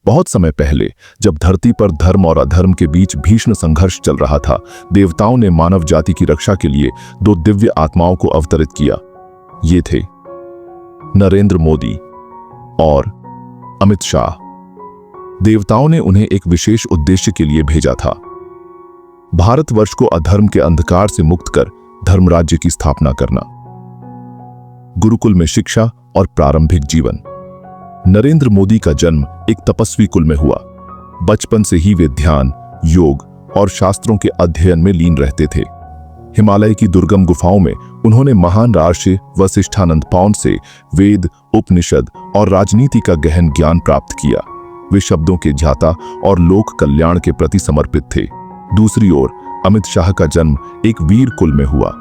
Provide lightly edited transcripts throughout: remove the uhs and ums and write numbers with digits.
बहुत समय पहले जब धरती पर धर्म और अधर्म के बीच भीषण संघर्ष चल रहा था, देवताओं ने मानव जाति की रक्षा के लिए दो दिव्य आत्माओं को अवतरित किया। ये थे नरेंद्र मोदी और अमित शाह। देवताओं ने उन्हें एक विशेष उद्देश्य के लिए भेजा था, भारतवर्ष को अधर्म के अंधकार से मुक्त कर धर्मराज्य की स्थापना करना। गुरुकुल में शिक्षा और प्रारंभिक जीवन। नरेंद्र मोदी का जन्म एक तपस्वी कुल में हुआ। बचपन से ही वे ध्यान, योग और शास्त्रों के अध्ययन में लीन रहते थे। हिमालय की दुर्गम गुफाओं में उन्होंने महान ऋषि वशिष्ठानंद पौन से वेद, उपनिषद और राजनीति का गहन ज्ञान प्राप्त किया। वे शब्दों के ज्ञाता और लोक कल्याण के प्रति समर्पित थे। दूसरी ओर अमित शाह का जन्म एक वीर कुल में हुआ।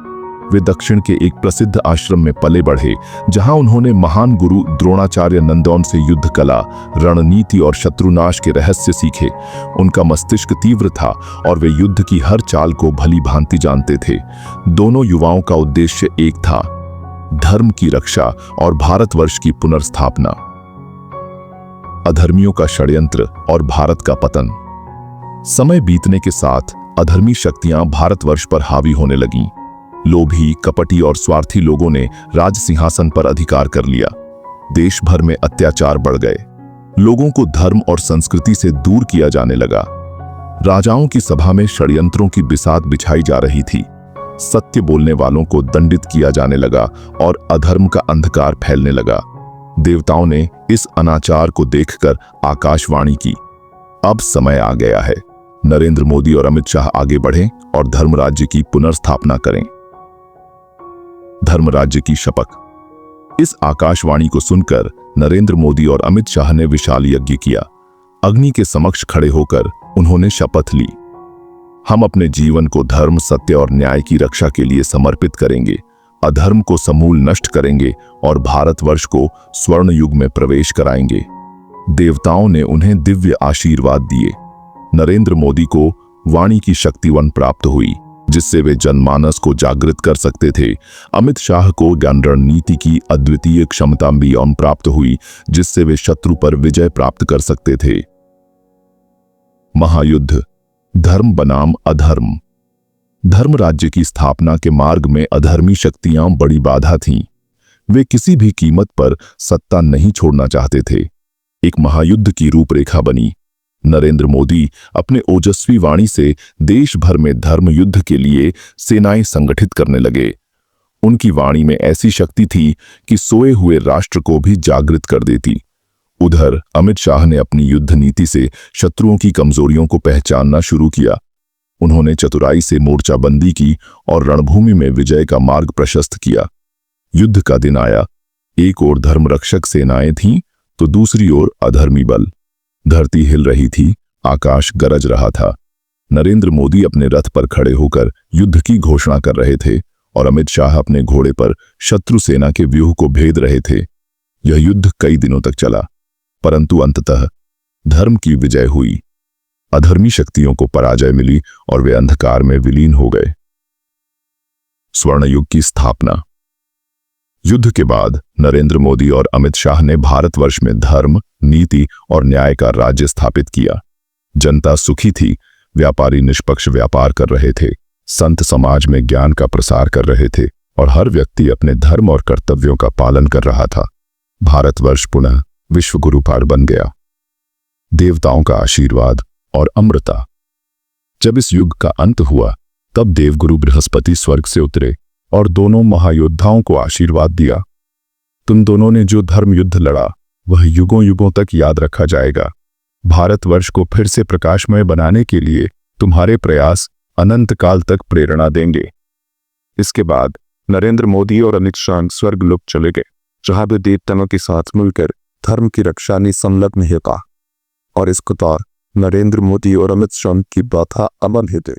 वे दक्षिण के एक प्रसिद्ध आश्रम में पले बढ़े, जहां उन्होंने महान गुरु द्रोणाचार्य नंदन से युद्ध कला, रणनीति और शत्रुनाश के रहस्य सीखे। उनका मस्तिष्क तीव्र था और वे युद्ध की हर चाल को भली भांति जानते थे। दोनों युवाओं का उद्देश्य एक था, धर्म की रक्षा और भारतवर्ष की पुनर्स्थापना। अधर्मियों का षड्यंत्र और भारत का पतन। समय बीतने के साथ अधर्मी शक्तियां भारतवर्ष पर हावी होने लगीं। लोभी, कपटी और स्वार्थी लोगों ने राज सिंहासन पर अधिकार कर लिया। देश भर में अत्याचार बढ़ गए। लोगों को धर्म और संस्कृति से दूर किया जाने लगा। राजाओं की सभा में षड्यंत्रों की बिसात बिछाई जा रही थी। सत्य बोलने वालों को दंडित किया जाने लगा और अधर्म का अंधकार फैलने लगा। देवताओं ने इस अनाचार को देखकर आकाशवाणी की, अब समय आ गया है। नरेंद्र मोदी और अमित शाह आगे बढ़ें और धर्मराज्य की पुनर्स्थापना करें। धर्मराज्य की शपथ। इस आकाशवाणी को सुनकर नरेंद्र मोदी और अमित शाह ने विशाल यज्ञ किया। अग्नि के समक्ष खड़े होकर उन्होंने शपथ ली, हम अपने जीवन को धर्म, सत्य और न्याय की रक्षा के लिए समर्पित करेंगे। अधर्म को समूल नष्ट करेंगे और भारतवर्ष को स्वर्ण युग में प्रवेश कराएंगे। देवताओं ने उन्हें दिव्य आशीर्वाद दिए। नरेंद्र मोदी को वाणी की शक्तिवन प्राप्त हुई, जिससे वे जनमानस को जागृत कर सकते थे। अमित शाह को ज्ञान रणनीति की अद्वितीय क्षमता भी प्राप्त हुई, जिससे वे शत्रु पर विजय प्राप्त कर सकते थे। महायुद्ध, धर्म बनाम अधर्म। धर्म राज्य की स्थापना के मार्ग में अधर्मी शक्तियां बड़ी बाधा थीं। वे किसी भी कीमत पर सत्ता नहीं छोड़ना चाहते थे। एक महायुद्ध की रूपरेखा बनी। नरेंद्र मोदी अपने ओजस्वी वाणी से देश भर में धर्म युद्ध के लिए सेनाएं संगठित करने लगे। उनकी वाणी में ऐसी शक्ति थी कि सोए हुए राष्ट्र को भी जागृत कर देती। उधर अमित शाह ने अपनी युद्ध नीति से शत्रुओं की कमजोरियों को पहचानना शुरू किया। उन्होंने चतुराई से मोर्चाबंदी की और रणभूमि में विजय का मार्ग प्रशस्त किया। युद्ध का दिन आया। एक ओर धर्मरक्षक सेनाएं थीं तो दूसरी ओर अधर्मी बल। धरती हिल रही थी, आकाश गरज रहा था। नरेंद्र मोदी अपने रथ पर खड़े होकर युद्ध की घोषणा कर रहे थे और अमित शाह अपने घोड़े पर शत्रु सेना के व्यूह को भेद रहे थे। यह युद्ध कई दिनों तक चला, परंतु अंततः धर्म की विजय हुई। अधर्मी शक्तियों को पराजय मिली और वे अंधकार में विलीन हो गए। स्वर्ण युग की स्थापना। युद्ध के बाद नरेंद्र मोदी और अमित शाह ने भारतवर्ष में धर्म, नीति और न्याय का राज्य स्थापित किया। जनता सुखी थी, व्यापारी निष्पक्ष व्यापार कर रहे थे, संत समाज में ज्ञान का प्रसार कर रहे थे और हर व्यक्ति अपने धर्म और कर्तव्यों का पालन कर रहा था। भारतवर्ष पुनः विश्व गुरुपार बन गया। देवताओं का आशीर्वाद और अमृता। जब इस युग का अंत हुआ, तब देवगुरु बृहस्पति स्वर्ग से उतरे और दोनों महायोद्धाओं को आशीर्वाद दिया। तुम दोनों ने जो धर्म युद्ध लड़ा, वह युगों युगों तक याद रखा जाएगा। भारतवर्ष को फिर से प्रकाशमय बनाने के लिए तुम्हारे प्रयास अनंत काल तक प्रेरणा देंगे। इसके बाद नरेंद्र मोदी और अमित शाह स्वर्गलोक चले गए, जहां वे देवताओं के साथ मिलकर धर्म की रक्षा में संलग्न होगा। और इसको नरेंद्र मोदी और अमित शाह की गाथा अमर है।